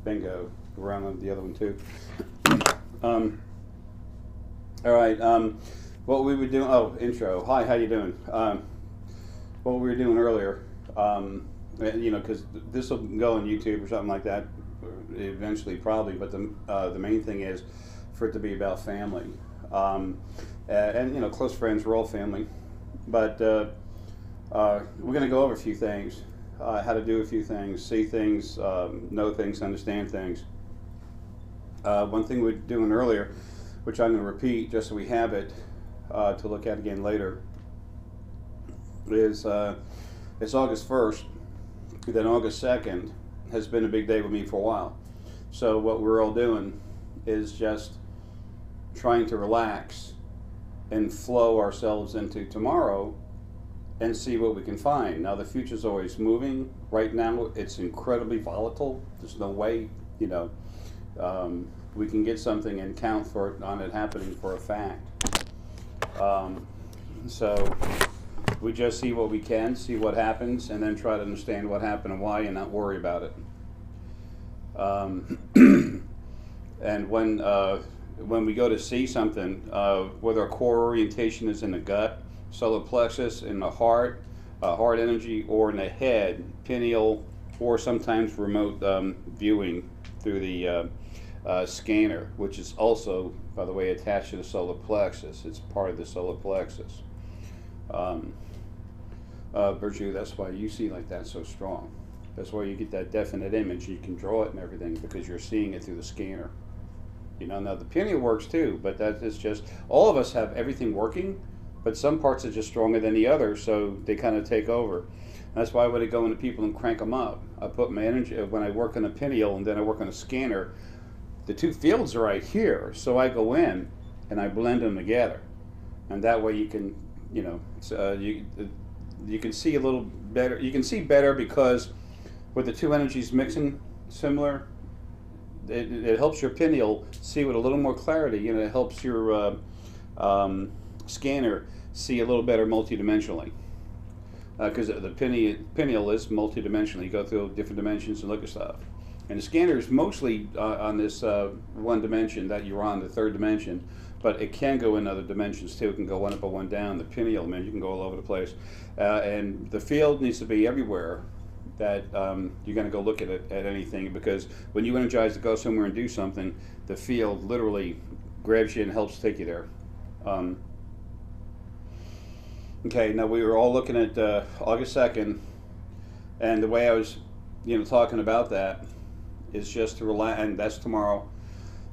Bingo. We're on the other one too. All right. What we were doing? Oh, intro. Hi. How you doing? What we were doing earlier. Because this will go on YouTube or something like that eventually, probably. But the main thing is for it to be about family, and close friends. We're all family, but we're going to go over a few things, how to do a few things, see things, know things, understand things. One thing we were doing earlier, which I'm going to repeat just so we have it to look at again later, is it's August 1st. Then August 2nd has been a big day with me for a while. So what we're all doing is just trying to relax and flow ourselves into tomorrow and see what we can find. Now the future's always moving. Right now it's incredibly volatile. There's no way, we can get something and count for it on it happening for a fact. So we just see what we can, see what happens, and then try to understand what happened and why, and not worry about it. And when we go to see something, whether our core orientation is in the gut, solar plexus, in the heart, heart energy, or in the head, pineal, or sometimes remote viewing through the scanner, which is also, by the way, attached to the solar plexus. It's part of the solar plexus. Virtue, that's why you see like that so strong. That's why you get that definite image. You can draw it and everything because you're seeing it through the scanner. Now the pineal works too, but that is just, all of us have everything working, but some parts are just stronger than the others, so they kind of take over. And that's why when I go into people and crank them up, I put my energy, when I work on a pineal and then I work on a scanner, the two fields are right here, so I go in and I blend them together. And that way you can, you can see a little better. You can see better because with the two energies mixing similar, it helps your pineal see with a little more clarity, and it helps your scanner see a little better multidimensionally. Because the pineal is multidimensional. You go through different dimensions and look at stuff. And the scanner is mostly on this one dimension that you're on, the third dimension, but it can go in other dimensions too. It can go one up or one down. The pineal, man, you can go all over the place. And the field needs to be everywhere that you're going to go look at it, at anything, because when you energize to go somewhere and do something, the field literally grabs you and helps take you there. Okay, now we were all looking at August 2nd, and the way I was, talking about that is just to relax, and that's tomorrow.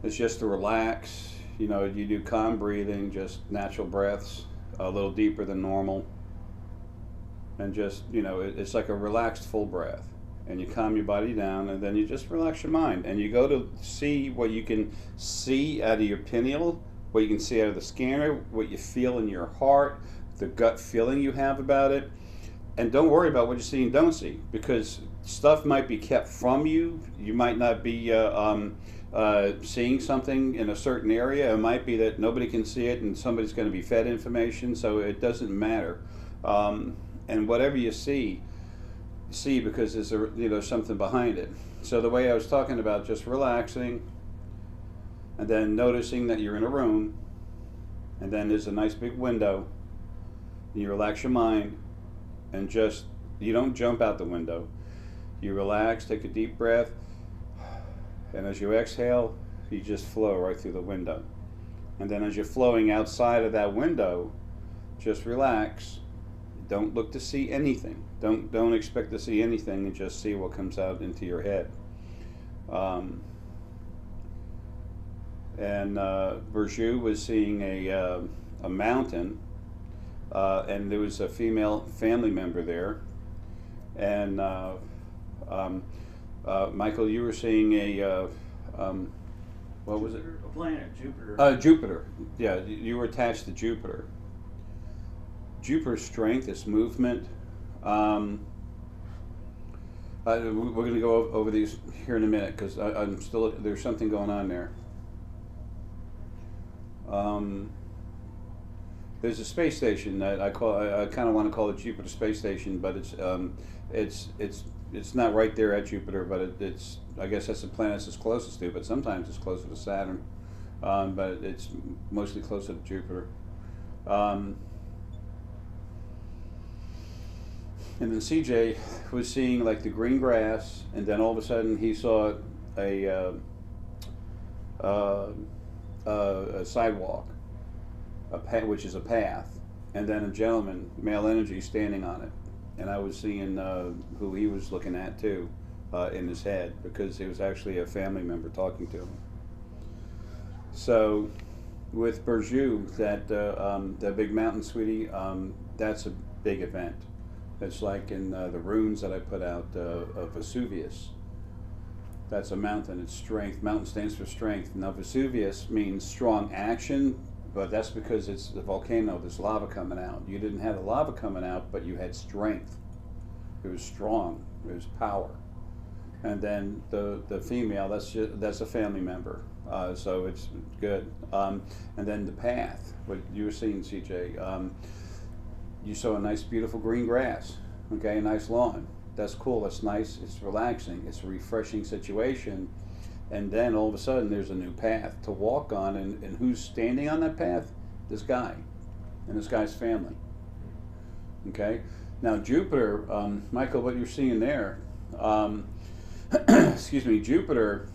It's just to relax. You do calm breathing, just natural breaths, a little deeper than normal. And just, it's like a relaxed full breath. And you calm your body down, and then you just relax your mind. And you go to see what you can see out of your pineal, what you can see out of the scanner, what you feel in your heart, the gut feeling you have about it. And don't worry about what you see and don't see, because stuff might be kept from you. You might not be seeing something in a certain area. It might be that nobody can see it and somebody's going to be fed information, so it doesn't matter. And whatever you see because there's something behind it. So the way I was talking about just relaxing and then noticing that you're in a room and then there's a nice big window and you relax your mind and just, you don't jump out the window. You relax, take a deep breath, and as you exhale, you just flow right through the window. And then as you're flowing outside of that window, just relax. Don't look to see anything. Don't expect to see anything, and just see what comes out into your head. Virtue was seeing a mountain, and there was a female family member there. And Michael, you were seeing a what was it? A planet, Jupiter. Jupiter. Yeah, you were attached to Jupiter. Jupiter's strength, its movement. We're going to go over these here in a minute because I'm still, there's something going on there. There's a space station that I kind of want to call it Jupiter Space Station, but it's not right there at Jupiter, but it's I guess that's the planet it's closest to, but sometimes it's closer to Saturn, but it's mostly closer to Jupiter. And then CJ was seeing like the green grass, and then all of a sudden he saw a sidewalk, which is a path, and then a gentleman, male energy, standing on it. And I was seeing who he was looking at too, in his head, because it was actually a family member talking to him. So, with Berju, that big mountain, sweetie, that's a big event. It's like in the runes that I put out of Vesuvius. That's a mountain. It's strength. Mountain stands for strength. Now Vesuvius means strong action, but that's because it's the volcano. There's lava coming out. You didn't have the lava coming out, but you had strength. It was strong. It was power. And then the female, that's a family member. So it's good. And then the path, what you were seeing, CJ, you saw a nice, beautiful green grass. Okay, a nice lawn. That's cool. That's nice. It's relaxing. It's a refreshing situation. And then all of a sudden, there's a new path to walk on. And who's standing on that path? This guy and this guy's family. Okay. Now Jupiter, Michael, what you're seeing there, excuse me, Jupiter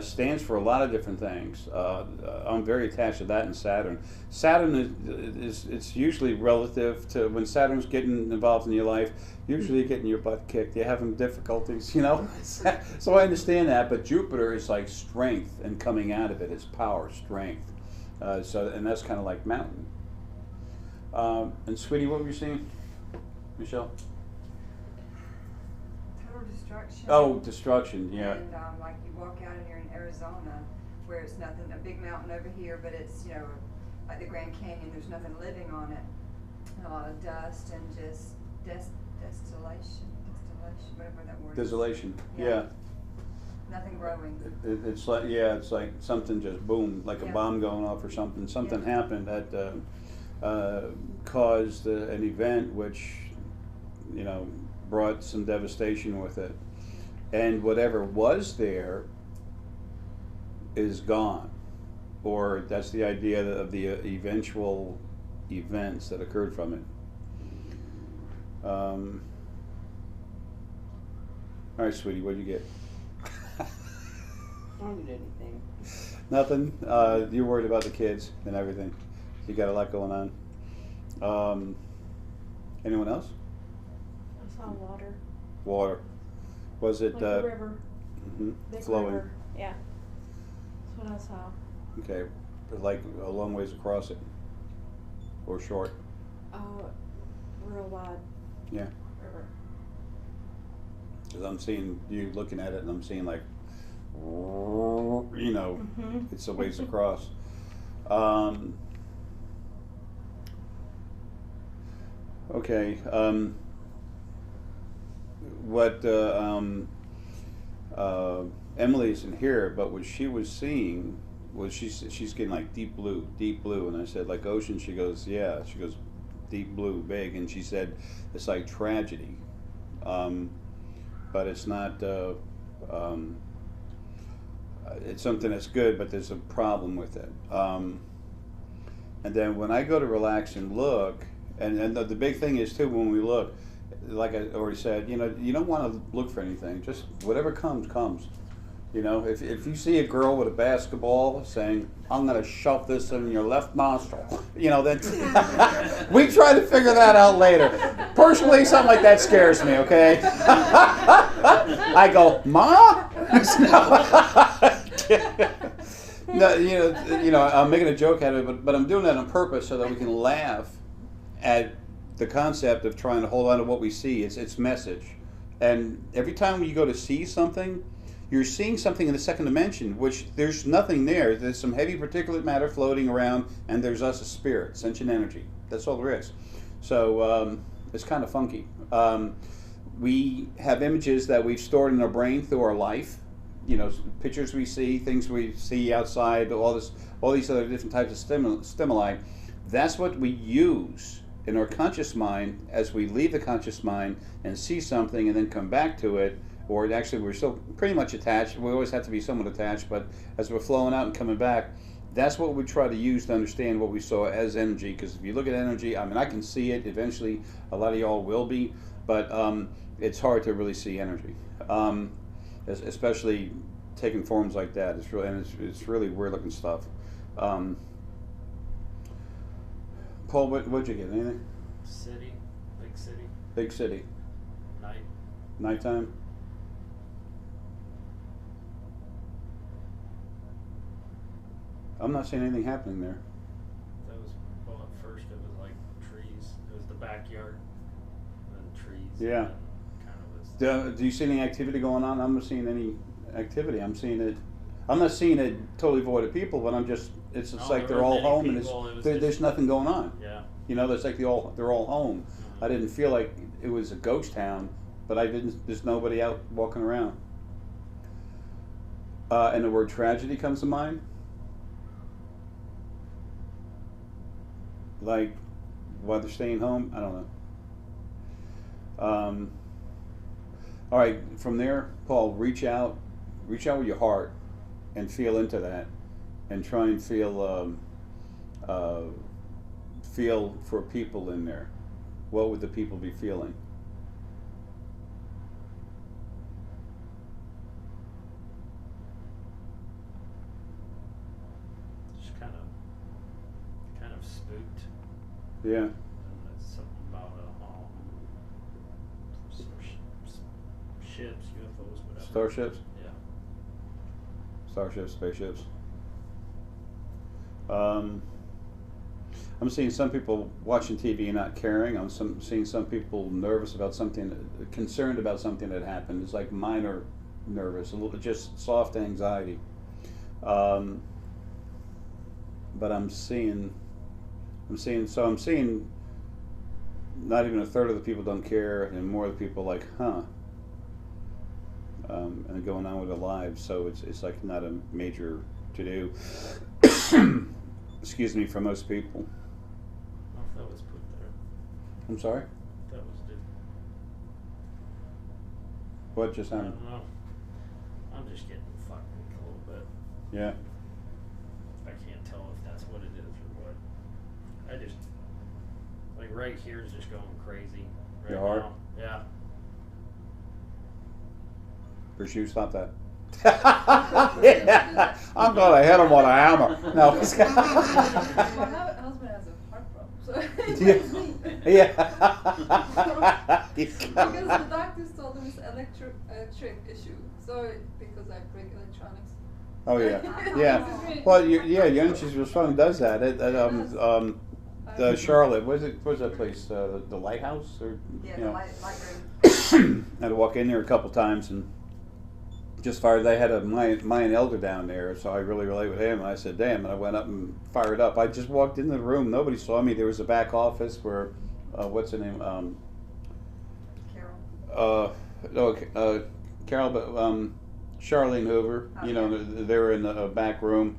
stands for a lot of different things. I'm very attached to that and Saturn. Saturn is it's usually relative to when Saturn's getting involved in your life. Usually you're getting your butt kicked. You're having difficulties, you know. So I understand that. But Jupiter is like strength, and coming out of it is power, strength. And that's kind of like mountain. And sweetie, what were you seeing, Michelle? Total destruction. Oh, destruction. Yeah. And like you walk out and you're in Arizona, where it's nothing, a big mountain over here, but it's, you know, like the Grand Canyon, there's nothing living on it. And a lot of dust and just distillation, whatever that word is. Desolation. Yeah. Nothing growing. It's like, yeah, it's like something just boom, like a bomb going off or something. Something happened that caused an event which, you know, brought some devastation with it. And whatever was there is gone. Or that's the idea of the eventual events that occurred from it. All right, sweetie, what did you get? I don't get anything. Nothing? You're worried about the kids and everything. You got a lot going on. Anyone else? I saw water. Water. Was it Like a river. Big flowing? river. Yeah. That's what I saw. Okay. Like a long ways across it? Or short? Real wide Yeah. river. Because I'm seeing you looking at it and I'm seeing like, you know, it's a ways across. Okay. What Emily isn't here, but what she was seeing was she's getting like deep blue, and I said like ocean. She goes, yeah. She goes, deep blue, big, and she said it's like tragedy, but it's not. It's something that's good, but there's a problem with it. And then when I go to relax and look, and the big thing is too, when we look, like I already said, you know, you don't want to look for anything. Just whatever comes. You know, if you see a girl with a basketball saying, I'm going to shove this in your left nostril, you know, then we try to figure that out later. Personally, something like that scares me, okay? I go, Ma? No, you know, I'm making a joke out of it, but I'm doing that on purpose so that we can laugh at the concept of trying to hold on to what we see. It's message. And every time you go to see something, you're seeing something in the second dimension, which there's nothing there. There's some heavy particulate matter floating around, and there's us, a spirit, sentient energy. That's all there is. So it's kind of funky. We have images that we've stored in our brain through our life. You know, pictures we see, things we see outside, all these other different types of stimuli. That's what we use in our conscious mind as we leave the conscious mind and see something and then come back to it. or actually we're still pretty much attached. We always have to be somewhat attached, but as we're flowing out and coming back, that's what we try to use to understand what we saw as energy. Because if you look at energy, I mean, I can see it. Eventually, a lot of y'all will be, but it's hard to really see energy, especially taking forms like that. It's really, and it's really weird looking stuff. Paul, what'd you get? Anything? City, big city, Big city, night. nighttime. I'm not seeing anything happening there. That was, well, at first it was like trees. It was the backyard, and then trees. Yeah. And kind of was. Do you see any activity going on? I'm not seeing any activity. I'm seeing it. I'm not seeing it totally void of people, but I'm just. It's just No, like there they're all weren't many home, and people, it was there's just- nothing going on. Yeah. You know, it's like they're all home. Mhm. I didn't feel like it was a ghost town, but I didn't. There's nobody out walking around. And the word tragedy comes to mind. Like, why they're staying home? I don't know. All right, from there, Paul, reach out with your heart, and feel into that, and try and feel for people in there. What would the people be feeling? Just kind of spooked. Yeah. And it's something about some ships, UFOs, whatever. Starships, Yeah. spaceships. I'm seeing some people watching TV and not caring. Seeing some people nervous about something, concerned about something that happened. It's like minor nervous, a little just soft anxiety. But I'm seeing not even a third of the people don't care, and more of the people like, huh. And going on with their lives, so it's like not a major to do. Excuse me, for most people. I don't know if that was put there. I'm sorry. That was the. What just I happened? don't know. I'm just getting fucked with a little bit. Yeah. I can't tell if that's what it is or what. I just, like, right here is just going crazy. Right Your heart? now. Yeah. Bruce, you stop that. Yeah. I'm gonna hit him with a hammer. No. My husband has a heart problem, so it Yeah. makes me. Yeah. Because the doctors told him it's electric issue. So because I break electronics. Oh yeah. Yeah. Well, your energy's responding does that. Charlotte, what's that place? The Lighthouse, or Yeah, you the know. light room. I had to walk in there a couple times and just fired. They had a Mayan elder down there, so I really relate with him. And I said, "Damn!" And I went up and fired up. I just walked into the room. Nobody saw me. There was a back office where, what's her name? Carol. Carol, but Charlene Hoover. You know, they were in the back room.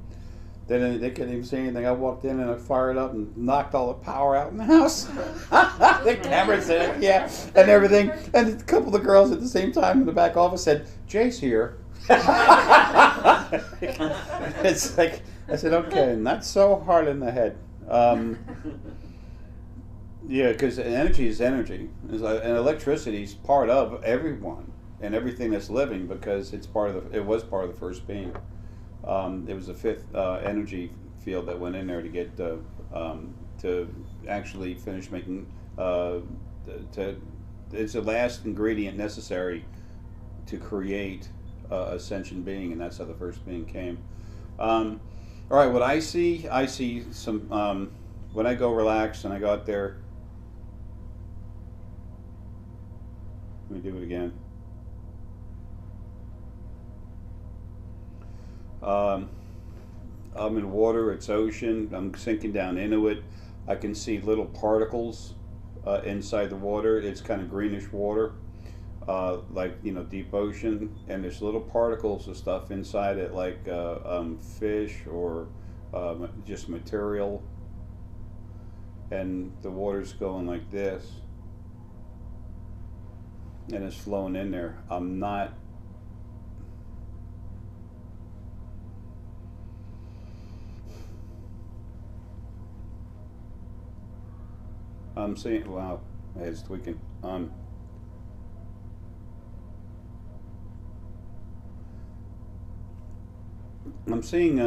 They couldn't even see anything. I walked in and I fired up and knocked all the power out in the house. The cameras in, yeah, and everything. And a couple of girls at the same time in the back office said, "Jay's here." It's like, I said, okay, not so hard in the head. Yeah, because energy is energy, and electricity is part of everyone and everything that's living, because it was part of the first being. It was the fifth energy field that went in there to get to actually finish making. It's the last ingredient necessary to create a sentient being, and that's how the first being came. All right, what I see some. When I go relax and I go out there. Let me do it again. I'm in water, it's ocean, I'm sinking down into it. I can see little particles inside the water. It's kind of greenish water, like, you know, deep ocean, and there's little particles of stuff inside it, like fish or just material, and the water's going like this. and it's flowing in there. I'm seeing, wow, my head's tweaking. I'm seeing,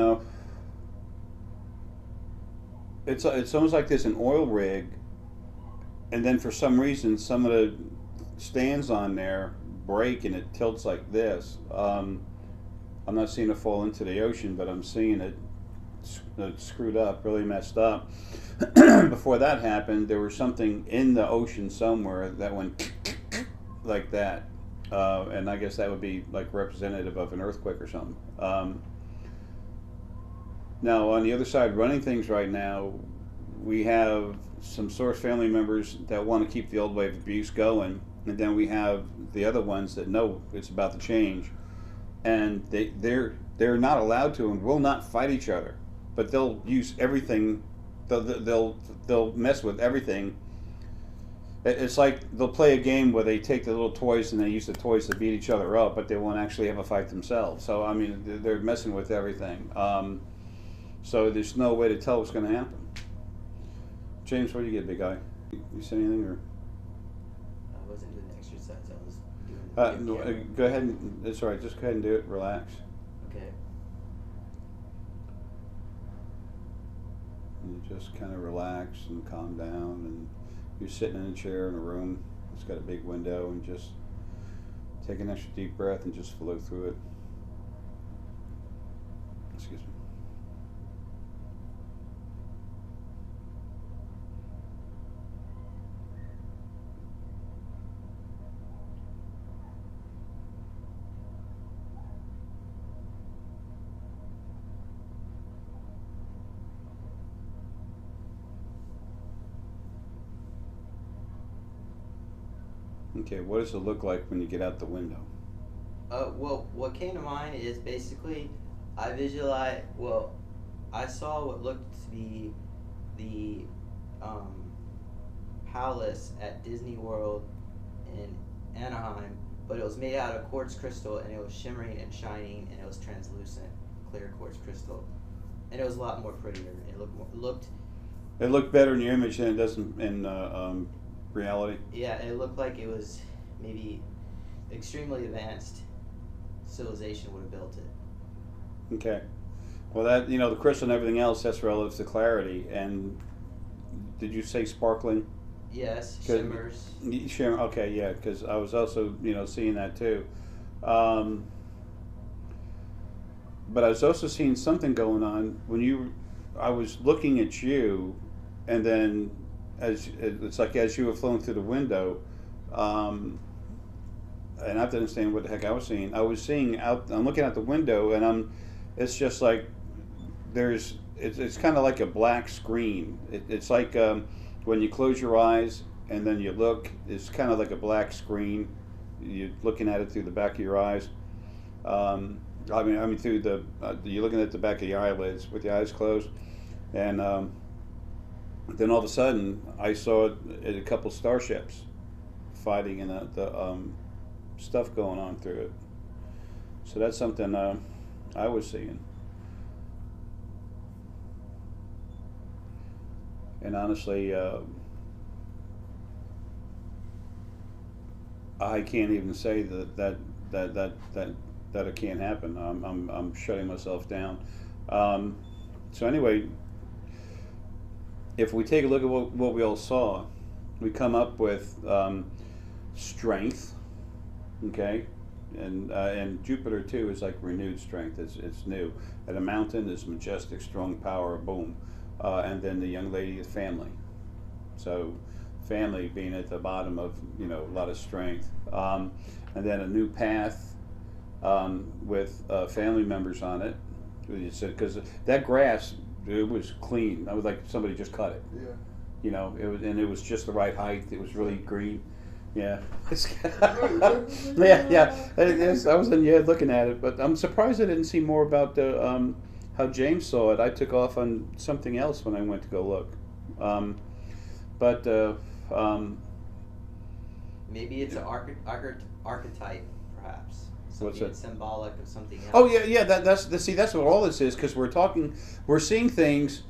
it's almost like there's an oil rig, and then for some reason some of the stands on there break and it tilts like this. I'm not seeing it fall into the ocean, but I'm seeing it screwed up, really messed up. Before that happened, there was something in the ocean somewhere that went like that, and I guess that would be like representative of an earthquake or something. Now, on the other side, running things right now, we have some Source family members that want to keep the old way of abuse going, and then we have the other ones that know it's about to change, and they're not allowed to and will not fight each other, but they'll use everything. They'll mess with everything. It's like they'll play a game where they take the little toys and they use the toys to beat each other up, but they won't actually have a fight themselves. So I mean, they're messing with everything. So there's no way to tell what's going to happen. James, what do you get, big guy? You say anything or? I wasn't doing the exercise. I was doing the Go ahead. It's all right. Just go ahead and do it. Relax. Okay. And you just kind of relax and calm down, and you're sitting in a chair in a room. It's got a big window, and just take an extra deep breath and just flow through it. Excuse me. Okay, what does it look like when you get out the window? Well, what came to mind is basically, I saw what looked to be the palace at Disney World in Anaheim, but it was made out of quartz crystal, and it was shimmering and shining, and it was translucent, clear quartz crystal, and it was a lot more prettier. It looked better in your image than it does in reality. Yeah, it looked like it was maybe extremely advanced civilization would have built it. Okay. Well, that, the crystal and everything else, that's relative to clarity. And did you say sparkling? Yes, shimmers. Shimmer. Okay, yeah, because I was also, seeing that too. But I was also seeing something going on I was looking at you, and then it's like as you were flowing through the window, and I have to understand what the heck I was seeing. I was seeing I'm looking out the window, and it's just like it's kind of like a black screen. It's like when you close your eyes and then you look, it's kind of like a black screen. You're looking at it through the back of your eyes. I mean through you're looking at the back of your eyelids with your eyes closed, and then all of a sudden I saw a couple starships fighting, and the stuff going on through it. So that's something I was seeing. And honestly, I can't even say that it can't happen. I'm shutting myself down. So anyway, if we take a look at what we all saw, we come up with strength, okay, and Jupiter too is like renewed strength. It's new. At a mountain is majestic, strong power, boom, and then the young lady is family. So family being at the bottom of a lot of strength, and then a new path with family members on it. Because that grass, it was clean. I was like somebody just cut it. Yeah. It was just the right height. It was really green. Yeah. yeah. I was in looking at it, but I'm surprised I didn't see more about how James saw it. I took off on something else when I went to go look. Maybe it's an archetype, perhaps. What's Something that? symbolic of something else. Oh yeah. That's what all this is, because we're seeing things.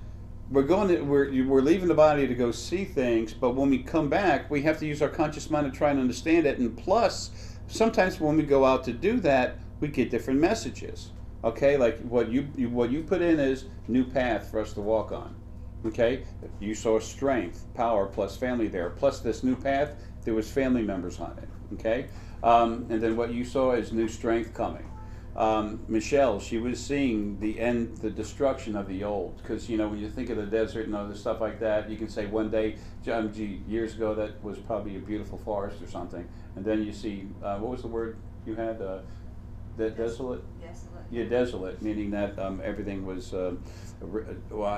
We're leaving the body to go see things, but when we come back, we have to use our conscious mind to try and understand it. And plus, sometimes when we go out to do that, we get different messages. Okay, like what you put in is new path for us to walk on. Okay, you saw strength, power, plus family there, plus this new path. There was family members on it. Okay, and then what you saw is new strength coming. Michelle, she was seeing the destruction of the old, because when you think of the desert and other stuff like that, you can say one day, years ago, that was probably a beautiful forest or something, and then you see what was the word you had? Desolate. Desolate. Yeah, desolate, meaning that everything was. Well,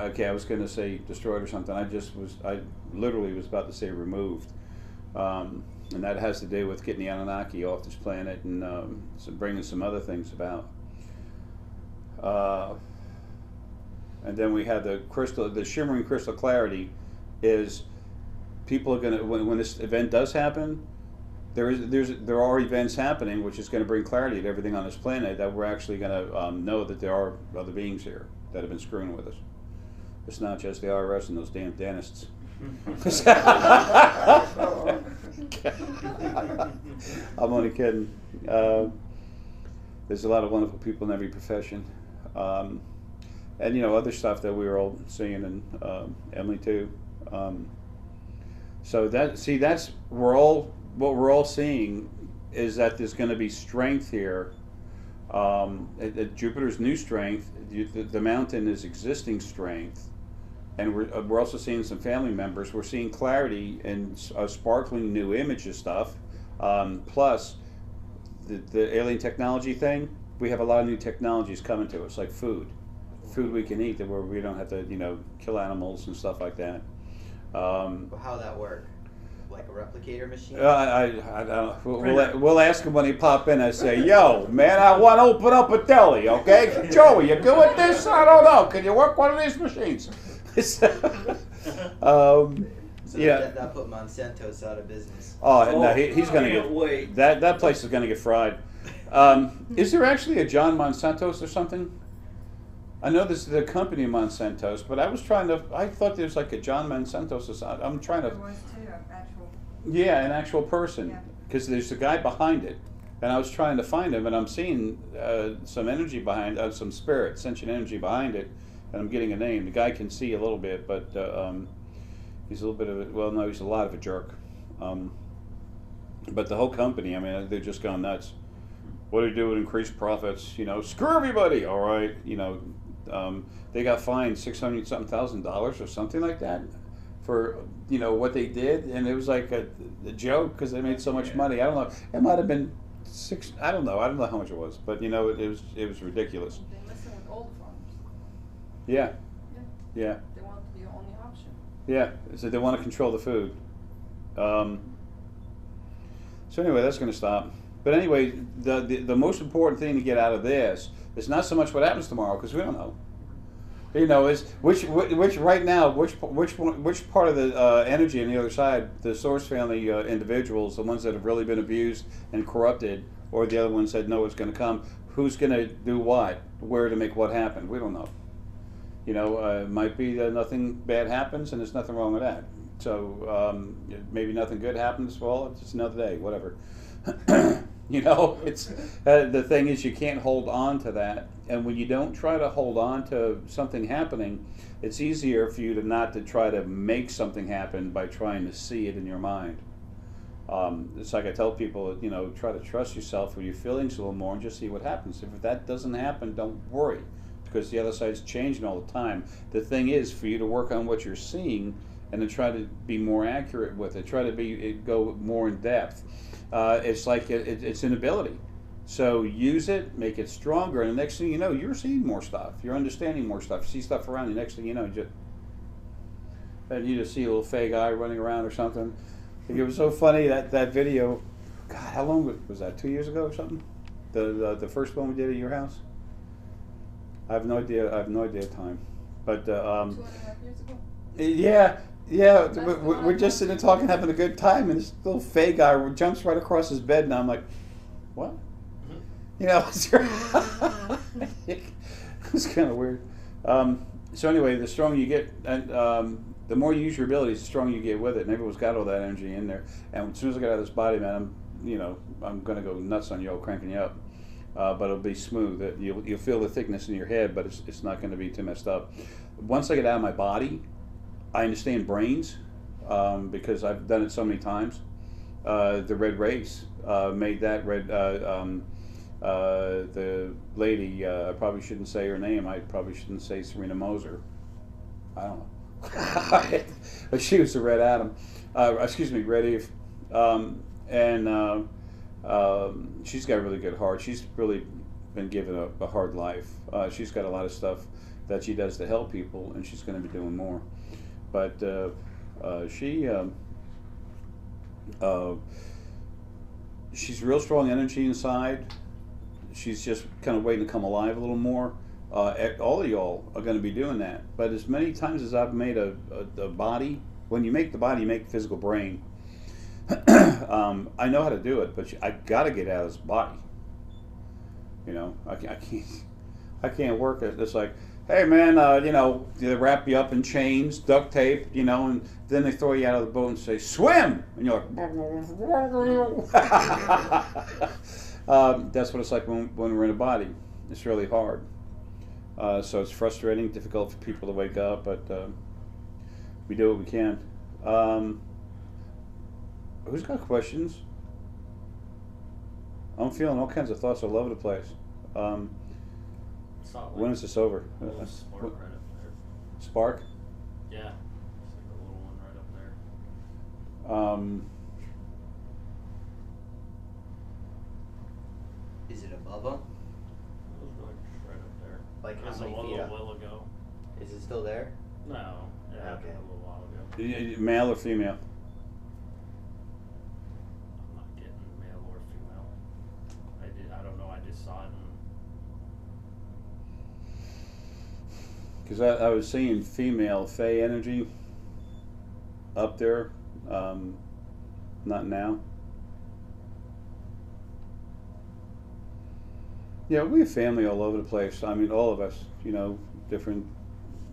okay, I was going to say destroyed or something. I literally was about to say removed. And that has to do with getting the Anunnaki off this planet and bringing some other things about. And then we had the shimmering crystal clarity. Is people are going to when this event does happen, there are events happening which is going to bring clarity to everything on this planet, that we're actually going to know that there are other beings here that have been screwing with us. It's not just the IRS and those damn dentists. I'm only kidding. There's a lot of wonderful people in every profession, and other stuff that we were all seeing, and Emily too. So that's what we're all seeing is that there's going to be strength here. Jupiter's new strength. The mountain is existing strength. And we're also seeing some family members. We're seeing clarity and sparkling new images stuff. Plus, the alien technology thing, we have a lot of new technologies coming to us, like food we can eat, where we don't have to, kill animals and stuff like that. How'd that work? Like a replicator machine? I don't. We'll ask him when he pop in. I say, "Yo, man, I want to open up a deli. Okay, Joey, you good with this? I don't know. Can you work one of these machines?" Yeah. That put Monsanto's out of business. Oh no, he's going to can't wait. that place is going to get fried. Is there actually a John Monsantos or something? I know this is the company Monsantos, but I thought there was like a John Monsantos or something. I'm trying to. There was too, actual. Yeah, an actual person, Yeah. because there's a guy behind it, and I was trying to find him, and I'm seeing some energy behind, some spirit, sentient energy behind it, and I'm getting a name. The guy can see a little bit, but he's a little bit of he's a lot of a jerk. But the whole company, I mean, they're just gone nuts. What do you do with increased profits? Screw everybody. All right, they got fined $600,000 or something like that for what they did, and it was like a joke because they made so much money. I don't know. It might have been six. I don't know. I don't know how much it was, but it was ridiculous. They messing with old farms. Yeah. Yeah. They want to be the only option. Yeah. So they want to control the food. So anyway, that's going to stop. But anyway, the most important thing to get out of this is not so much what happens tomorrow, because we don't know. Is which right now, which part of the energy on the other side, the Source family individuals, the ones that have really been abused and corrupted, or the other ones that know it's going to come, who's going to do what, where to make what happen? We don't know. It might be that nothing bad happens, and there's nothing wrong with that. So maybe nothing good happens. Well, it's another day, whatever. It's the thing is, you can't hold on to that, and when you don't try to hold on to something happening, it's easier for you not to try to make something happen by trying to see it in your mind. It's like I tell people, try to trust yourself with your feelings a little more and just see what happens. If that doesn't happen, don't worry, because the other side's changing all the time. The thing is for you to work on what you're seeing and to try to be more accurate with it, try to go more in depth. It's like it's an ability. So use it, make it stronger, and the next thing you know, you're seeing more stuff. You're understanding more stuff. You see stuff around you. Next thing you know, you just see a little fake eye running around or something. It was so funny that video. God, how long was that? 2 years ago or something? The first one we did at your house. I have no idea. I have no idea of time. But 2.5 years ago. yeah, Yeah, That's we're just sitting there talking, having a good time, and this little Fey guy jumps right across his bed, and I'm like, what? You know, it's kind of weird. So anyway, the stronger you get, and the more you use your abilities, the stronger you get with it. And everyone's got all that energy in there. And as soon as I get out of this body, man, I'm gonna go nuts on you, cranking you up. But it'll be smooth. You'll feel the thickness in your head, but it's not going to be too messed up. Once I get out of my body, I understand brains because I've done it so many times. The red race made that red. The lady, I probably shouldn't say her name. I probably shouldn't say Serena Moser. I don't know. But she was the Red Atom. Excuse me, Red Eve. She's got a really good heart. She's really been given a hard life. She's got a lot of stuff that she does to help people, and she's going to be doing more. But she's real strong energy inside. She's just kind of waiting to come alive a little more. All of y'all are going to be doing that. But as many times as I've made a body, when you make the body, you make the physical brain. I know how to do it, but I got to get out of this body. You know, I can't work it. It's like, hey man, they wrap you up in chains, duct tape, and then they throw you out of the boat and say, swim! And you're like, that's what it's like when we're in a body. It's really hard. So it's frustrating, difficult for people to wake up, but we do what we can. Who's got questions? I'm feeling all kinds of thoughts all over the place. When is this over? A little spark right up there. Spark? Yeah. It's like a little one right up there. Is it above them? It was like right up there. Like It how was many a feet little up? while ago. Is it still there? No, it happened Okay. a little while ago. Male or female? I'm not getting male or female. I don't know. I just saw it. Because I was seeing female Fey energy up there, not now. Yeah, we have family all over the place. I mean, all of us, different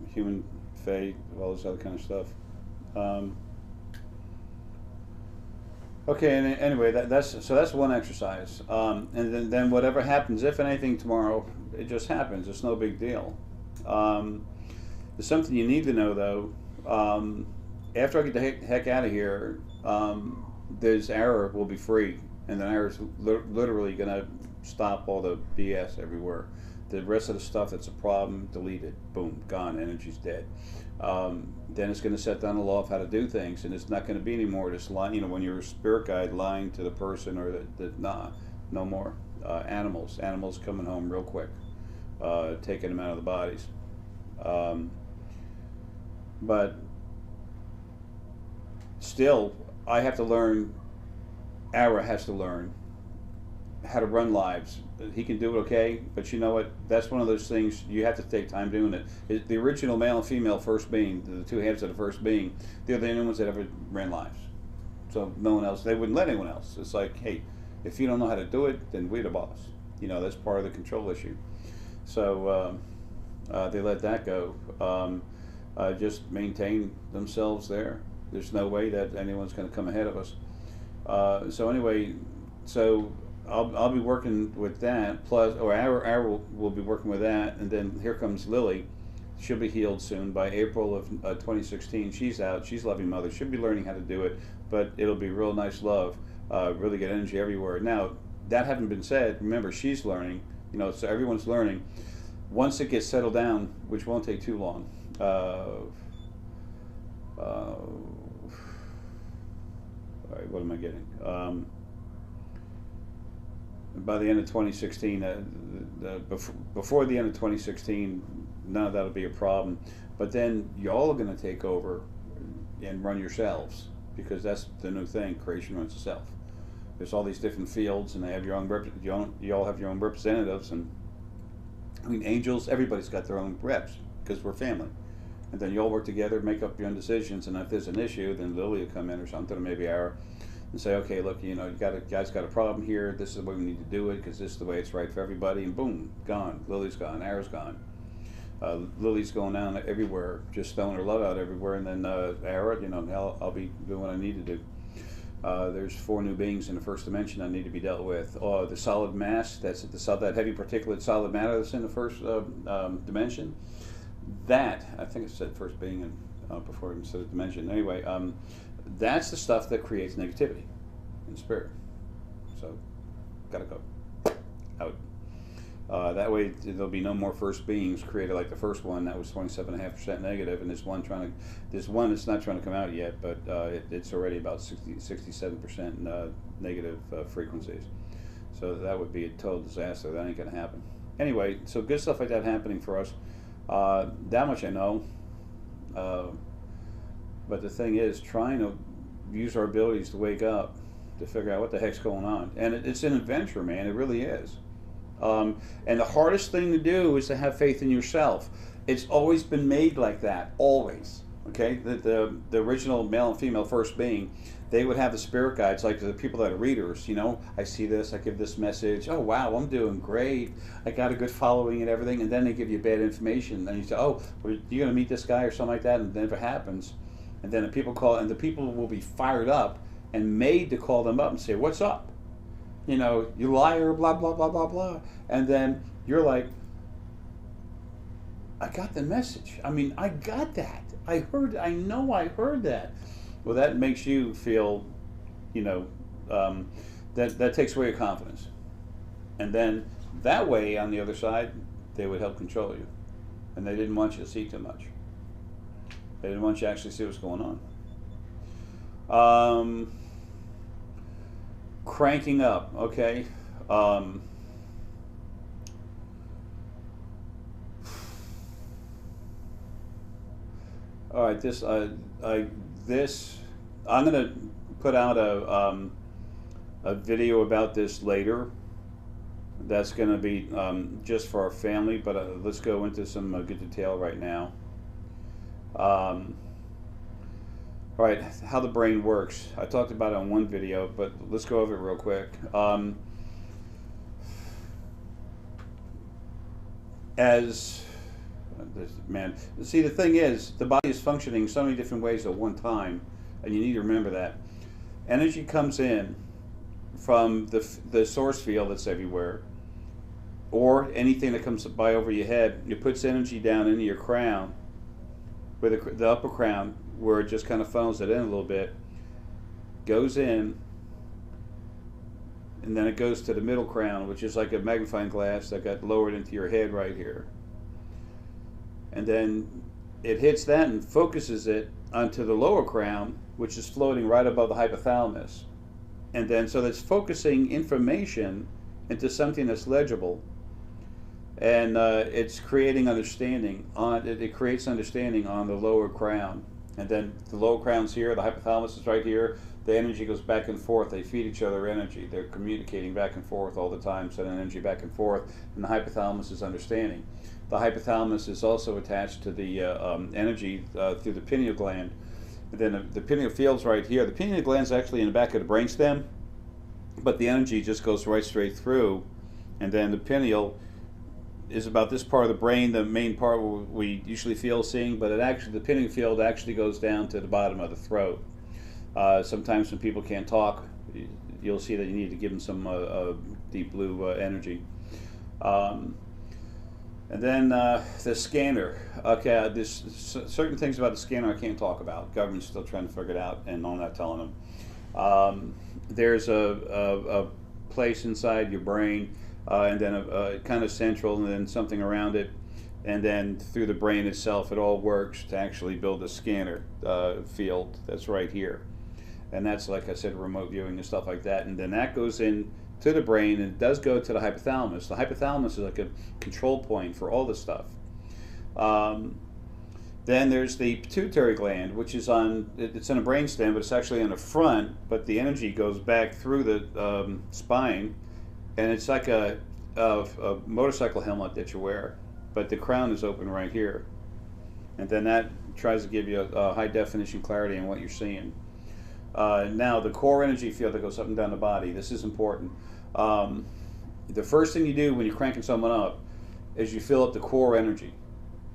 human Fey, all this other kind of stuff. Okay, and anyway, that's one exercise. And then whatever happens, if anything tomorrow, it just happens. It's no big deal. There's something you need to know though. After I get the heck out of here, this error will be free, and the error is literally going to stop all the BS everywhere. The rest of the stuff that's a problem, deleted, boom, gone, energy's dead. Then it's going to set down the law of how to do things, and it's not going to be any more this line, when you're a spirit guide lying to the person or no more. Animals coming home real quick, taking them out of the bodies. But still, I have to learn, Ara has to learn how to run lives. He can do it okay, but you know what? That's one of those things you have to take time doing it. The original male and female first being, the two halves of the first being, they're the only ones that ever ran lives. So no one else, they wouldn't let anyone else. It's like, hey, if you don't know how to do it, then we're the boss. That's part of the control issue. So they let that go. Just maintain themselves there. There's no way that anyone's going to come ahead of us. So anyway, I'll be working with that, Ara will be working with that, and then here comes Lily. She'll be healed soon. By April of 2016, she's out. She's loving mother. She'll be learning how to do it, but it'll be real nice love, really good energy everywhere. Now, that having been said, remember, she's learning, so everyone's learning. Once it gets settled down, which won't take too long, all right, what am I getting? By the end of 2016, before the end of 2016, none of that will be a problem. But then y'all are going to take over and run yourselves, because that's the new thing. Creation runs itself. There's all these different fields, and they have your own you all have your own representatives, and angels. Everybody's got their own reps because we're family, and then you all work together, make up your own decisions, and if there's an issue, then Lily will come in or something, or maybe Ara, and say, okay, look, you know, guys got a problem here. This is the way we need to do it because this is the way it's right for everybody. And boom, gone. Lily's gone. Ara's gone. Lily's going down everywhere, just throwing her love out everywhere. And then Ara, you know, I'll be doing what I need to do. There's 4 new beings in the first dimension that need to be dealt with. The solid mass, that's that heavy particulate solid matter that's in the first dimension. That, I think I said first being before I even said dimension. Anyway, that's the stuff that creates negativity in spirit. So, gotta go out. That way, there'll be no more first beings created like the first one that was 27.5% negative, and there's one that's not trying to come out yet, but it's already about 67% negative frequencies. So that would be a total disaster. That ain't gonna happen. Anyway, so good stuff like that happening for us. That much I know. But the thing is, trying to use our abilities to wake up, to figure out what the heck's going on. And it's an adventure, man. It really is. And the hardest thing to do is to have faith in yourself. It's always been made like that, always. Okay? The original male and female first being, they would have the spirit guides, like the people that are readers, you know, I see this, I give this message, oh wow, I'm doing great, I got a good following and everything, and then they give you bad information, and you say, oh, well, you're going to meet this guy or something like that, and it never happens. And then the people call, and the people will be fired up and made to call them up and say, what's up? You know, you liar, blah, blah, blah, blah, blah. And then you're like, I got the message. I mean, I got that. I know I heard that. Well, that makes you feel, you know, that takes away your confidence. And then that way, on the other side, they would help control you. And they didn't want you to see too much. They didn't want you to actually see what's going on. Cranking up, okay. All right, I'm gonna put out a video about this later. That's gonna be just for our family, but let's go into some good detail right now. All right, how the brain works. I talked about it on one video, but let's go over it real quick. See, the thing is, the body is functioning so many different ways at one time, and you need to remember that. Energy comes in from the source field that's everywhere, or anything that comes by over your head. It puts energy down into your crown, where the upper crown, where it just kind of funnels it in a little bit, goes in, and then it goes to the middle crown, which is like a magnifying glass that got lowered into your head right here. And then it hits that and focuses it onto the lower crown, which is floating right above the hypothalamus. And then, so that's focusing information into something that's legible. And it's creating understanding it creates understanding on the lower crown. And then the lower crown's here, the hypothalamus is right here. The energy goes back and forth. They feed each other energy. They're communicating back and forth all the time, sending energy back and forth. And the hypothalamus is understanding. The hypothalamus is also attached to the energy through the pineal gland. And then the pineal field's right here. The pineal gland's actually in the back of the brainstem, but the energy just goes right straight through. And then the pineal is about this part of the brain, the main part where we usually feel seeing, but the pineal field actually goes down to the bottom of the throat. Sometimes when people can't talk, you'll see that you need to give them some deep blue energy. And then the scanner. Okay, there's certain things about the scanner I can't talk about. Government's still trying to figure it out, and I'm not telling them. There's a place inside your brain, and then a kind of central, and then something around it, and then through the brain itself, it all works to actually build a scanner field that's right here. And that's, like I said, remote viewing and stuff like that. And then that goes in to the brain, and it does go to the hypothalamus. The hypothalamus is like a control point for all this stuff. Then there's the pituitary gland, which is it's in a brainstem, but it's actually on the front, but the energy goes back through the spine, and it's like a motorcycle helmet that you wear, but the crown is open right here. and then that tries to give you a high definition clarity on what you're seeing. Now the core energy field that goes up and down the body. This is important. The first thing you do when you're cranking someone up is you fill up the core energy.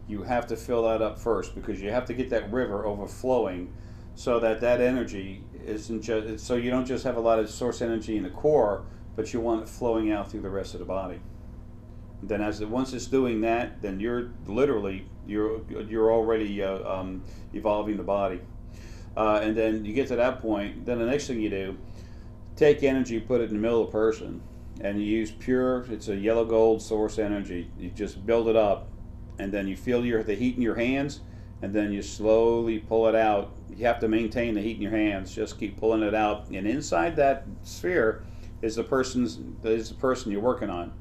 You have to fill that up first because you have to get that river overflowing so that energy isn't just, so you don't just have a lot of source energy in the core, but you want it flowing out through the rest of the body. Then once it's doing that, then you're literally, you're already evolving the body. And then you get to that point, then the next thing you do, take energy, put it in the middle of the person, and you use pure, it's a yellow gold source energy. You just build it up, and then you feel the heat in your hands, and then you slowly pull it out. You have to maintain the heat in your hands. Just keep pulling it out, and inside that sphere is the person you're working on.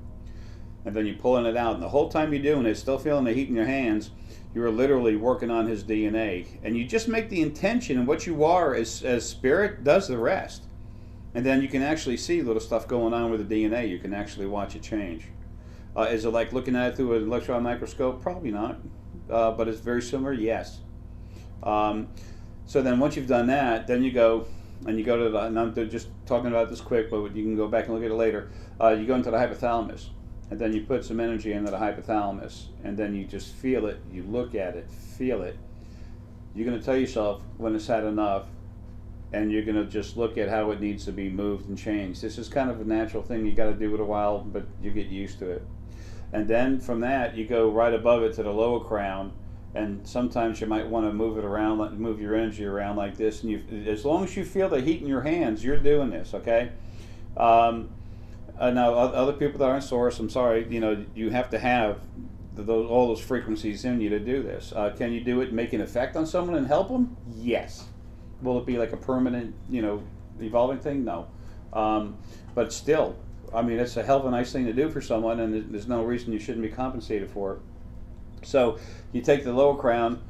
And then you're pulling it out, and the whole time you're doing it, still feeling the heat in your hands, you're literally working on his DNA. And you just make the intention, and what you are as spirit does the rest. And then you can actually see little stuff going on with the DNA. You can actually watch it change. Is it like looking at it through an electron microscope? Probably not. But it's very similar, yes. So then once you've done that, then you go to the, and I'm just talking about this quick, but you can go back and look at it later. You go into the hypothalamus, and then you put some energy into the hypothalamus, and then you just feel it, you look at it, feel it. You're going to tell yourself when it's had enough, and you're going to just look at how it needs to be moved and changed. This is kind of a natural thing. You got to do it a while, but you get used to it. And then from that, you go right above it to the lower crown, and sometimes you might want to move it around, move your energy around like this. And as long as you feel the heat in your hands, you're doing this, okay? Now, other people that aren't source, I'm sorry, you have to have all those frequencies in you to do this. Can you do it and make an effect on someone and help them? Yes. Will it be like a permanent, evolving thing? No. But still, I mean, it's a hell of a nice thing to do for someone, and there's no reason you shouldn't be compensated for it. So you take the lower crown,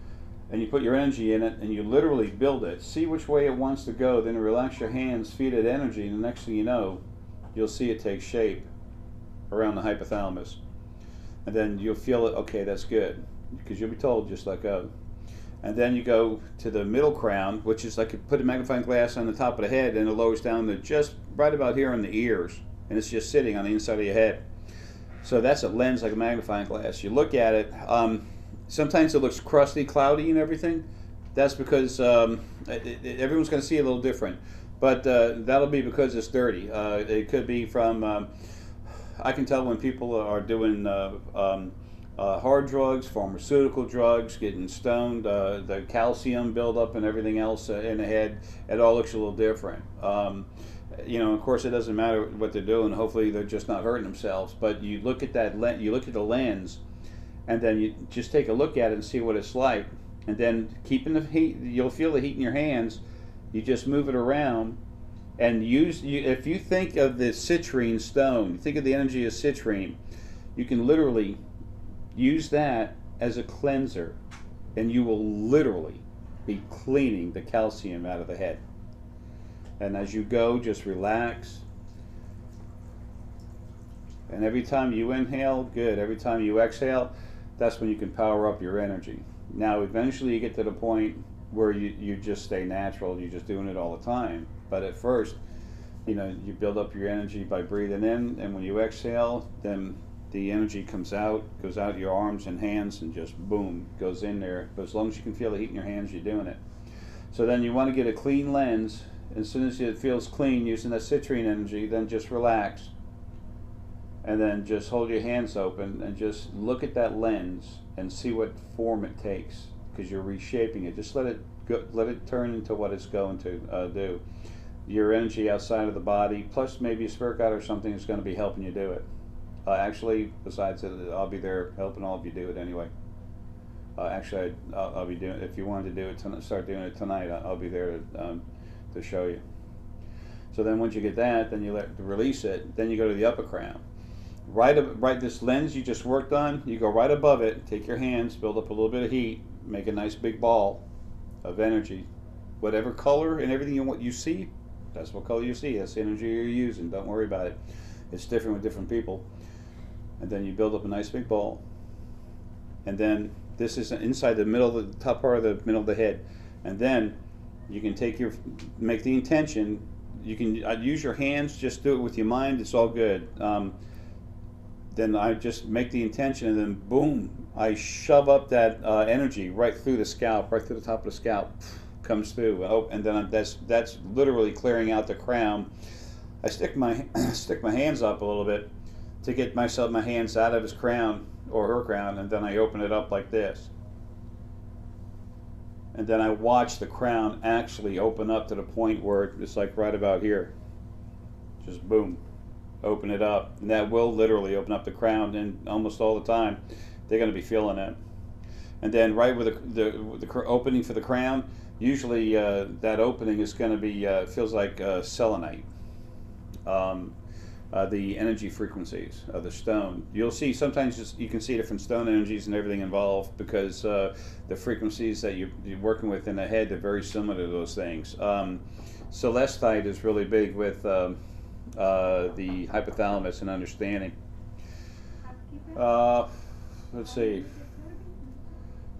and you put your energy in it, and you literally build it. See which way it wants to go, then relax your hands, feed it energy, and the next thing you know, you'll see it take shape around the hypothalamus. And then you'll feel it, okay, that's good, because you'll be told just let go. And then you go to the middle crown, which is like you put a magnifying glass on the top of the head, and it lowers down to just right about here in the ears, and it's just sitting on the inside of your head. So that's a lens like a magnifying glass. You look at it, sometimes it looks crusty, cloudy and everything. That's because everyone's going to see it a little different. But that'll be because it's dirty. It could be from, I can tell when people are doing hard drugs, pharmaceutical drugs, getting stoned, the calcium buildup and everything else in the head, it all looks a little different. Of course, it doesn't matter what they're doing. Hopefully, they're just not hurting themselves. But you look at that, you look at the lens, and then you just take a look at it and see what it's like. And then keeping the heat, you'll feel the heat in your hands. You just move it around, and if you think of the citrine stone, think of the energy of citrine, you can literally use that as a cleanser, and you will literally be cleaning the calcium out of the head. And as you go, just relax. And every time you inhale, good. Every time you exhale, that's when you can power up your energy. Now, eventually you get to the point where you just stay natural. You're just doing it all the time. But at first, you build up your energy by breathing in, and when you exhale, then the energy comes out, goes out your arms and hands, and just boom, goes in there. But as long as you can feel the heat in your hands, you're doing it. So then you want to get a clean lens. As soon as it feels clean using that citrine energy, then just relax. And then just hold your hands open and just look at that lens and see what form it takes, because you're reshaping it. Just let it go, let it turn into what it's going to do. Your energy outside of the body, plus maybe a spirit guide or something is going to be helping you do it. Actually, besides it, I'll be there helping all of you do it anyway. Actually, I'll be doing. If you wanted to do it, start doing it tonight. I'll be there to show you. So then once you get that, then you release it. Then you go to the upper crown. Right this lens you just worked on, you go right above it, take your hands, build up a little bit of heat, make a nice big ball of energy. Whatever color and everything you see, that's what color you see. That's the energy you're using. Don't worry about it. It's different with different people. And then you build up a nice big ball. And then This is inside the middle of the top part of the middle of the head, and then you can make the intention. You can use your hands. Just do it with your mind. It's all good. Then I just make the intention, and then boom, I shove up that energy right through the scalp, right through the top of the scalp, comes through. Oh, and then that's literally clearing out the crown. I stick my hands up a little bit to get my hands out of his crown or her crown, and then I open it up like this. And then I watch the crown actually open up to the point where it's like right about here. Just boom. Open it up, and that will literally open up the crown, and almost all the time they're going to be feeling it. And then right with the opening for the crown, usually that opening is going to be feels like selenite, the energy frequencies of the stone. You'll see sometimes you can see different stone energies and everything involved, because the frequencies that you're working with in the head are very similar to those things. Celestite is really big with the hypothalamus and understanding. Let's see.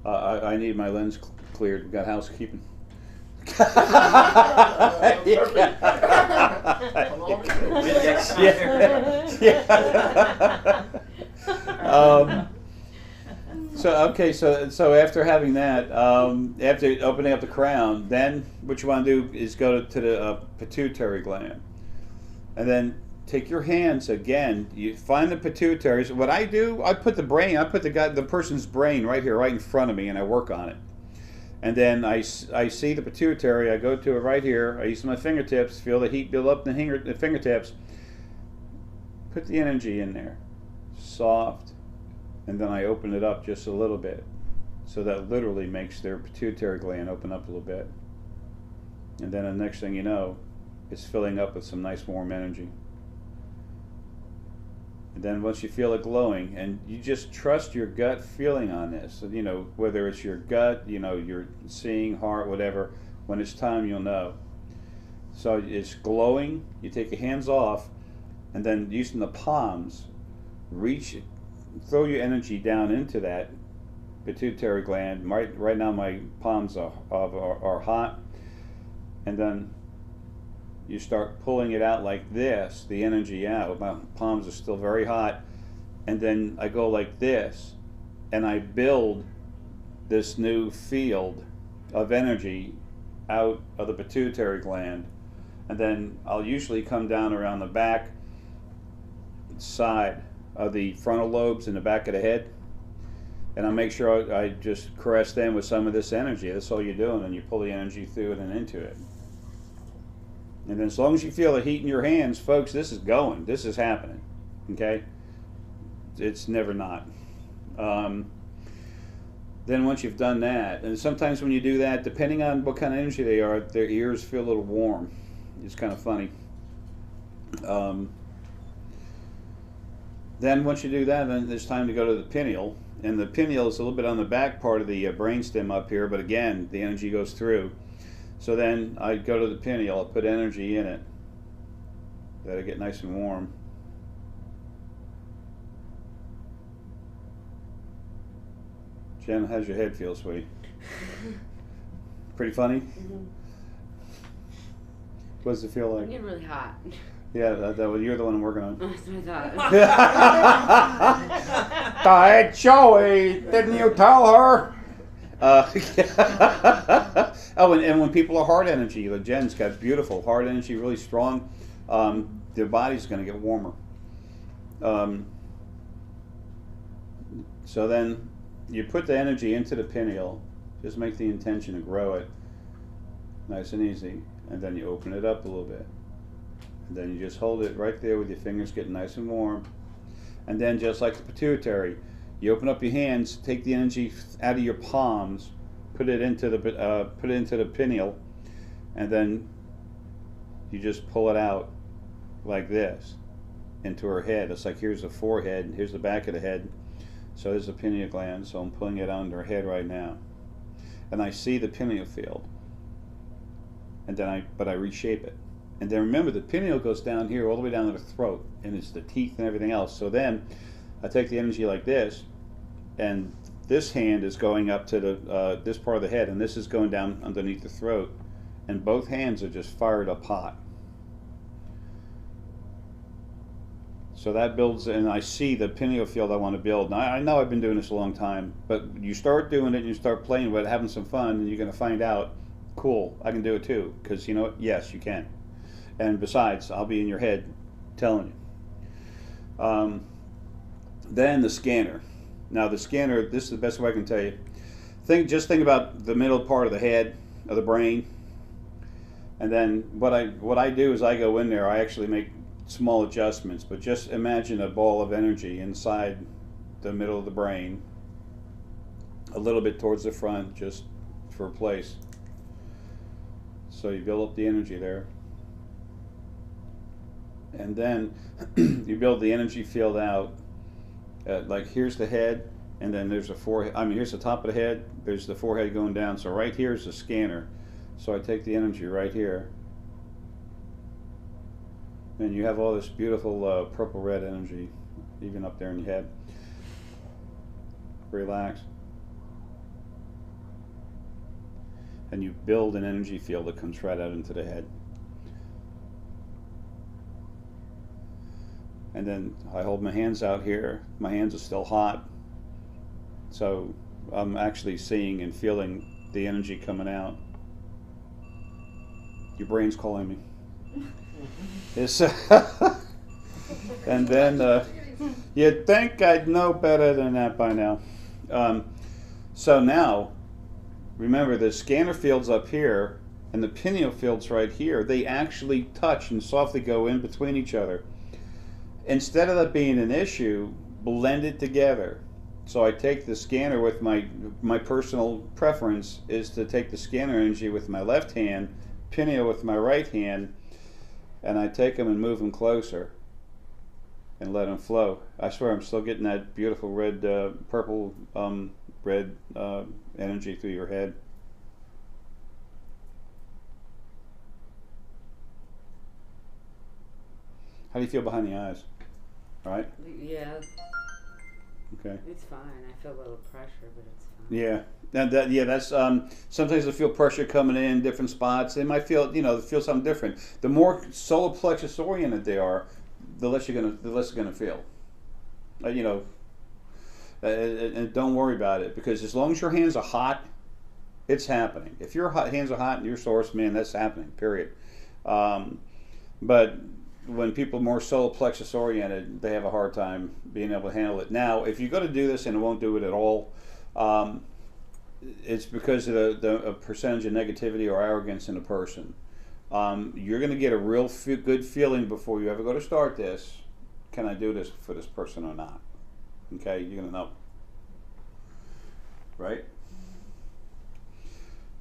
I need my lens cleared. We've got housekeeping. So after having that, after opening up the crown, then what you want to do is go to the pituitary gland. And then take your hands again. You find the pituitaries. What I do, I put the person's brain right here, right in front of me, and I work on it. And then I see the pituitary. I go to it right here. I use my fingertips. Feel the heat build up in the fingertips. Put the energy in there, soft, and then I open it up just a little bit. So that literally makes their pituitary gland open up a little bit. And then the next thing you know, it's filling up with some nice warm energy. And then once you feel it glowing, and you just trust your gut feeling on this, you know, whether it's your gut, you know, you're seeing, heart, whatever, when it's time you'll know. So it's glowing, you take your hands off, and then using the palms, throw your energy down into that pituitary gland. Right now my palms are hot, and then you start pulling it out like this, the energy out. My palms are still very hot. And then I go like this, and I build this new field of energy out of the pituitary gland. And then I'll usually come down around the back side of the frontal lobes in the back of the head. And I make sure I just caress them with some of this energy. That's all you're doing, and you pull the energy through it and into it. And then as long as you feel the heat in your hands, folks, this is going. This is happening. Okay? It's never not. Then once you've done that, and sometimes when you do that, depending on what kind of energy they are, their ears feel a little warm. It's kind of funny. Then once you do that, then it's time to go to the pineal. And the pineal is a little bit on the back part of the brainstem up here, but again, the energy goes through. So then I go to the pineal, I put energy in it, let it get nice and warm. Jen, how's your head feel, sweetie? Pretty funny? Mm-hmm. What does it feel like? I'm getting really hot. Yeah, you're the one working on. That's what I thought. Hey, Joey, didn't you tell her? Oh, and when people are heart energy, Jen's got beautiful heart energy, really strong. Their body's going to get warmer. So then you put the energy into the pineal. Just make the intention to grow it, nice and easy, and then you open it up a little bit. And then you just hold it right there with your fingers getting nice and warm. And then just like the pituitary, you open up your hands, take the energy out of your palms, put it into the pineal, and then you just pull it out like this into her head. It's like here's the forehead and here's the back of the head. So there's the pineal gland. So I'm pulling it on her head right now, and I see the pineal field. And then I reshape it. And then remember, the pineal goes down here all the way down to the throat, and it's the teeth and everything else. So then I take the energy like this, and this hand is going up to the this part of the head, and this is going down underneath the throat, and both hands are just fired up hot. So that builds, and I see the pineal field I want to build. And I know I've been doing this a long time, but you start doing it and you start playing with it, having some fun, and you're going to find out, cool, I can do it too. Because you know what? Yes, you can. And besides, I'll be in your head telling you. Then the scanner. Now the scanner, this is the best way I can tell you. Just think about the middle part of the head, of the brain. And then what I do is I go in there, I actually make small adjustments, but just imagine a ball of energy inside the middle of the brain, a little bit towards the front, just for a place. So you build up the energy there, and then you build the energy field out. Like here's the head, and then there's the forehead. I mean, here's the top of the head. There's the forehead going down. So right here is the scanner. So I take the energy right here. And you have all this beautiful purple-red energy, even up there in your head. Relax. And you build an energy field that comes right out into the head. And then I hold my hands out here. My hands are still hot. So I'm actually seeing and feeling the energy coming out. Your brain's calling me. It's, and then you'd think I'd know better than that by now. So now, remember the scanner field's up here and the pineal field's right here. They actually touch and softly go in between each other. Instead of that being an issue, blend it together. So I take the scanner with my personal preference is to take the scanner energy with my left hand, pineal with my right hand, and I take them and move them closer and let them flow. I swear I'm still getting that beautiful red, purple, red energy through your head. How do you feel behind the eyes? All right? Yeah, Okay. it's fine. I feel a little pressure, but it's fine. Yeah. That's sometimes I feel pressure coming in different spots. They might feel, feel something different. The more solar plexus oriented they are, the less it's gonna feel. And don't worry about it, because as long as your hands are hot, it's happening. If your hands are hot and your source, man, that's happening. Period. But when people are more solar plexus oriented, they have a hard time being able to handle it. Now, if you're going to do this and won't do it at all, it's because of the percentage of negativity or arrogance in a person. You're going to get a real good feeling before you ever go to start this. Can I do this for this person or not? Okay, you're going to know. Right?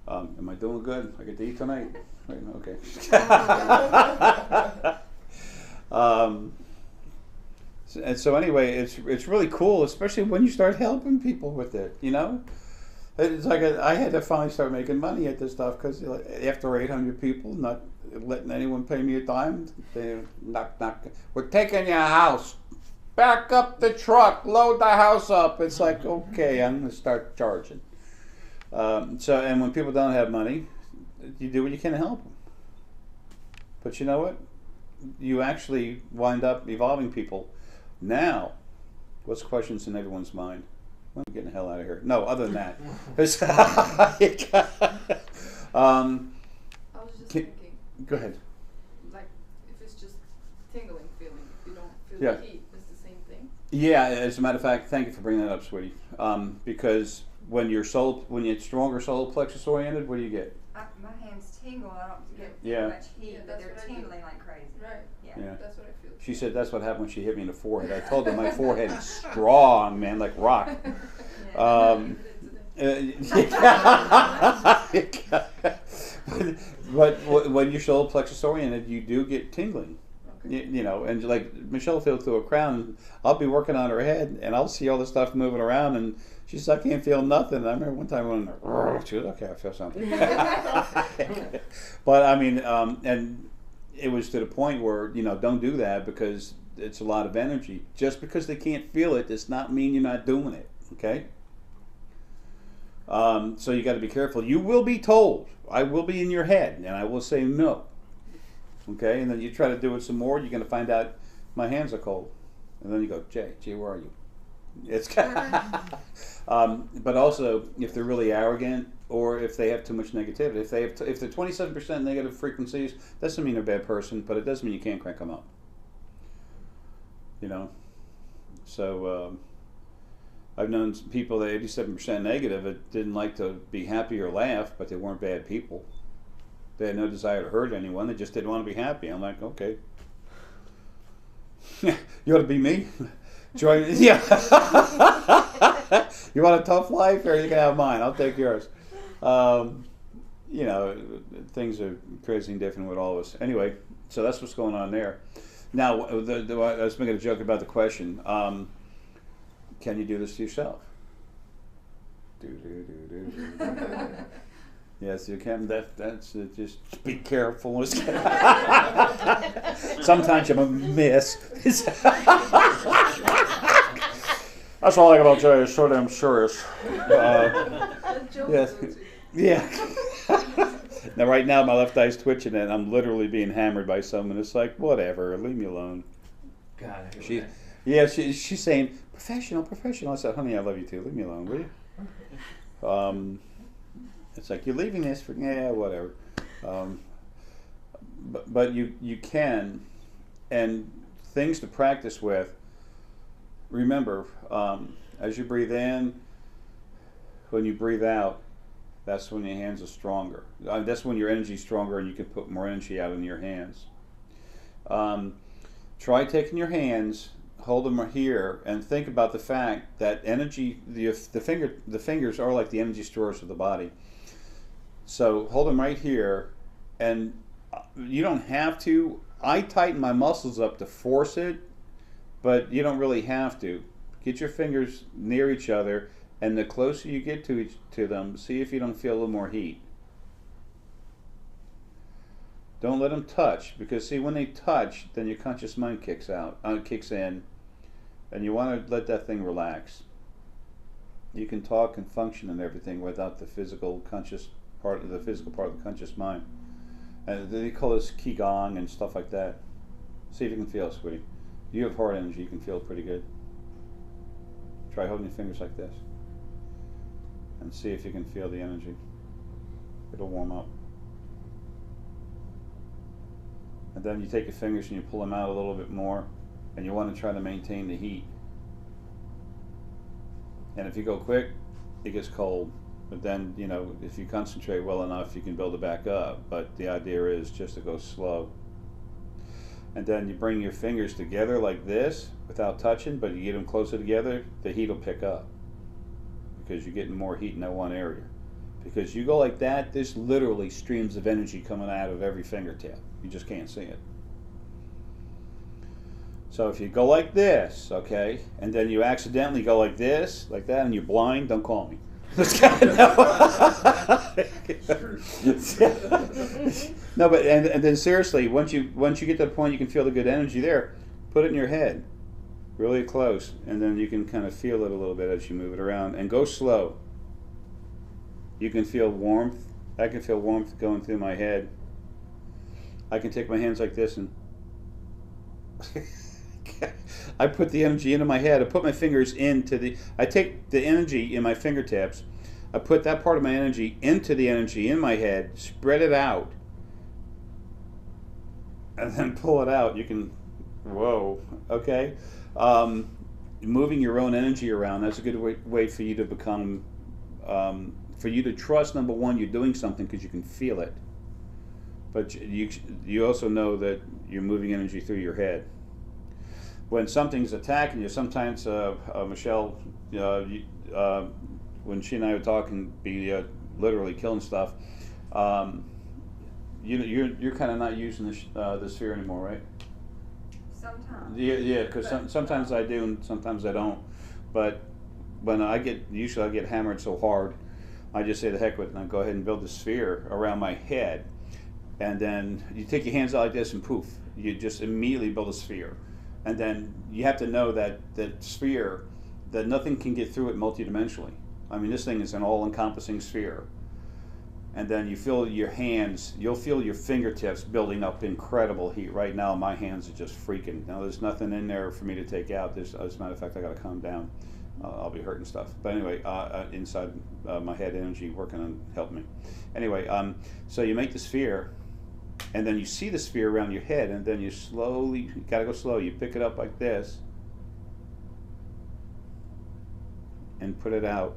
Am I doing good? I get to eat tonight? Right, okay. And so anyway, it's really cool, especially when you start helping people with it. It's like I had to finally start making money at this stuff, because after 800 people not letting anyone pay me a dime, they knock. We're taking your house. Back up the truck. Load the house up. It's like, okay, I'm going to start charging. And when people don't have money, you do what you can to help them. But you know what? You actually wind up evolving people. Now, what's questions in everyone's mind? I'm getting the hell out of here. No, other than that. I was just thinking, Go ahead. like, if it's just tingling feeling, if you don't feel Yeah. the heat, it's the same thing. Yeah, as a matter of fact, thank you for bringing that up, sweetie. Because when you're stronger solar plexus oriented, what do you get? My hands tingle. I don't get Yeah. much heat, Yeah, but that's they're what I do. tingling like crazy. Right. Yeah. Yeah. That's what I feel. She said that's what happened when she hit me in the forehead. I told her my forehead is strong, man, like rock. Yeah. But when you're solar plexus oriented, you do get tingling. Okay. And like Michelle feels through a crown, I'll be working on her head and I'll see all this stuff moving around, and she says, I can't feel nothing. I remember one time when she goes, okay, I feel something. But I mean, and it was to the point where, don't do that, because it's a lot of energy. Just because they can't feel it does not mean you're not doing it, okay? So you got to be careful. You will be told. I will be in your head, and I will say no. Okay, and then you try to do it some more. You're going to find out my hands are cold, and then you go, Jay, where are you? It's but also if they're really arrogant or if they have too much negativity. If they're 27% negative frequencies, doesn't mean they're a bad person, but it does mean you can't crank them up. You know, so I've known people that 87% negative that didn't like to be happy or laugh, but they weren't bad people. They had no desire to hurt anyone. They just didn't want to be happy. I'm like, okay, you ought to be me. Join me. Yeah. You want a tough life, or you can have mine. I'll take yours. You know, things are crazy and different with all of us. Anyway, so that's what's going on there. Now, I was making a joke about the question. Can you do this to yourself? Yes, you can. That's just be careful. Sometimes I'm a miss. That's all I like about Jay. Is so damn serious. Yes. Yeah. Now, right now, my left eye's twitching, and I'm literally being hammered by someone. It's like, whatever, leave me alone. God, She's saying, professional. I said, honey, I love you too. Leave me alone, will you? It's like, you're leaving this for, yeah, whatever. But you can, and things to practice with. Remember, as you breathe in, when you breathe out, that's when your hands are stronger. That's when your energy's stronger and you can put more energy out in your hands. Try taking your hands, hold them here, and think about the fact that energy, the fingers are like the energy stores of the body. So hold them right here, and you don't have to. I tighten my muscles up to force it, but you don't really have to. Get your fingers near each other, and the closer you get to them, see if you don't feel a little more heat. Don't let them touch, because see, when they touch, then your conscious mind kicks in, and you want to let that thing relax. You can talk and function and everything without the physical part of the conscious mind. And they call this qigong and stuff like that. See if you can feel it, sweetie. You have heart energy, you can feel it pretty good. Try holding your fingers like this and see if you can feel the energy. It'll warm up. And then you take your fingers and you pull them out a little bit more, and you want to try to maintain the heat. And if you go quick, it gets cold. But then, you know, if you concentrate well enough, you can build it back up. But the idea is just to go slow. And then you bring your fingers together like this without touching, but you get them closer together, the heat will pick up because you're getting more heat in that one area. Because you go like that, there's literally streams of energy coming out of every fingertip. You just can't see it. So if you go like this, okay, and then you accidentally go like this, like that, and you're blind, don't call me. No, but and then seriously, once you get to the point you can feel the good energy there, put it in your head, really close, and then you can kind of feel it a little bit as you move it around, and go slow. You can feel warmth. I can feel warmth going through my head. I can take my hands like this and I put the energy into my head. I put my fingers I take the energy in my fingertips. I put that part of my energy into the energy in my head, spread it out, and then pull it out. You can, whoa, okay. Moving your own energy around, that's a good way for you to become, for you to trust, number one, you're doing something because you can feel it. But you also know that you're moving energy through your head. When something's attacking you, sometimes Michelle, when she and I were talking, be literally killing stuff. You're kind of not using the sphere anymore, right? Sometimes. Yeah, because sometimes I do and sometimes I don't. But when usually I get hammered so hard, I just say the heck with it and I go ahead and build a sphere around my head. And then you take your hands out like this and poof, you just immediately build a sphere. And then you have to know that sphere, that nothing can get through it multidimensionally. I mean, this thing is an all-encompassing sphere. And then you feel your hands, you'll feel your fingertips building up incredible heat. Right now, my hands are just freaking. Now, there's nothing in there for me to take out. As a matter of fact, I got to calm down. I'll be hurting stuff. But anyway, inside my head energy working on helping me. Anyway, so you make the sphere, and then you see the sphere around your head, and then you slowly, you got to go slow. You pick it up like this, and put it out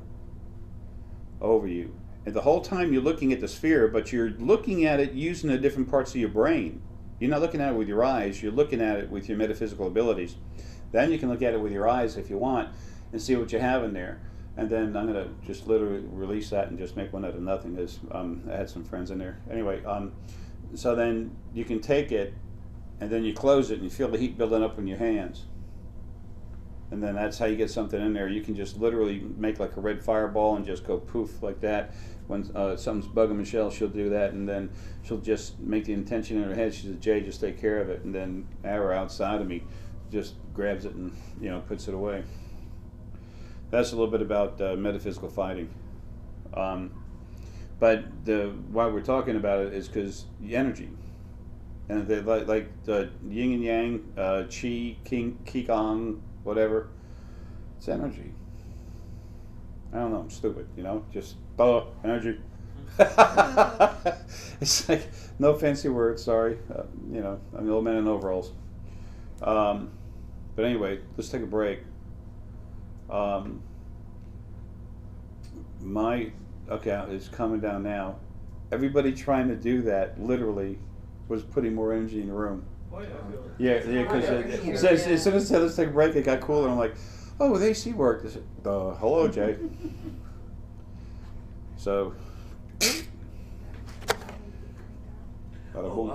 over you. And the whole time you're looking at the sphere, but you're looking at it using the different parts of your brain. You're not looking at it with your eyes, you're looking at it with your metaphysical abilities. Then you can look at it with your eyes if you want and see what you have in there. And then I'm going to just literally release that and just make one out of nothing. Because I had some friends in there. Anyway, so then you can take it and then you close it and you feel the heat building up in your hands. And then that's how you get something in there. You can just literally make like a red fireball and just go poof like that. When something's bugging Michelle, she'll do that, and then she'll just make the intention in her head. She says, "Jay, just take care of it." And then Ara outside of me just grabs it and puts it away. That's a little bit about metaphysical fighting. But why we're talking about it is because the energy. And like the yin and yang, qi, qigong, whatever, it's energy. I don't know, I'm stupid, just energy. It's like, no fancy words, sorry. I'm an old man in overalls. But anyway, let's take a break. It's coming down now. Everybody trying to do that literally was putting more energy in the room. Oh, Yeah, because as soon as I said let's take a break, it got cooler. I'm like, oh, the AC worked. I said, hello, Jay. So, bada boom.